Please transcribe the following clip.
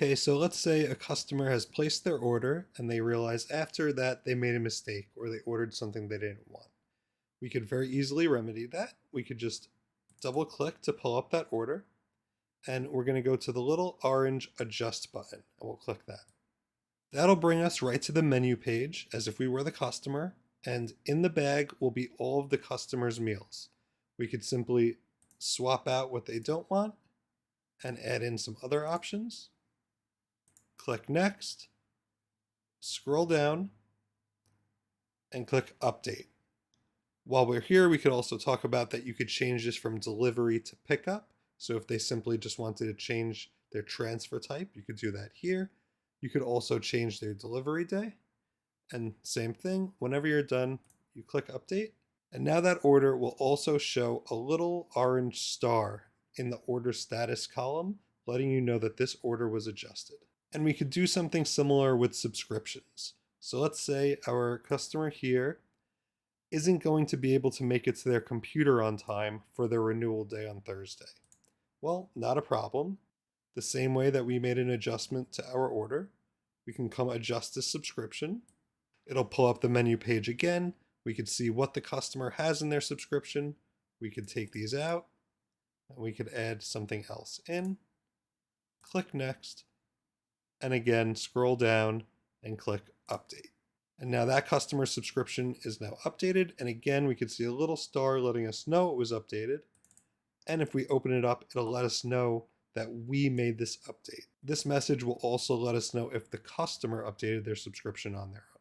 Okay, so let's say a customer has placed their order and they realize after that they made a mistake or they ordered something they didn't want. We could very easily remedy that. We could just double click to pull up that order, and we're going to go to the little orange adjust button and we'll click that. That'll bring us right to the menu page as if we were the customer, and in the bag will be all of the customer's meals. We could simply swap out what they don't want and add in some other options. Click next, scroll down, and click update. While we're here, we could also talk about that you could change this from delivery to pickup. So if they simply just wanted to change their transfer type, you could do that here. You could also change their delivery day. And same thing, whenever you're done, you click update. And now that order will also show a little orange star in the order status column, letting you know that this order was adjusted. And we could do something similar with subscriptions. So let's say our customer here isn't going to be able to make it to their computer on time for their renewal day on Thursday. Well, not a problem. The same way that we made an adjustment to our order, we can come adjust this subscription. It'll pull up the menu page again. We could see what the customer has in their subscription. We could take these out and we could add something else in. Click next, and again, scroll down and click update. And now that customer subscription is now updated. And again, we could see a little star letting us know it was updated. And if we open it up, it'll let us know that we made this update. This message will also let us know if the customer updated their subscription on their own.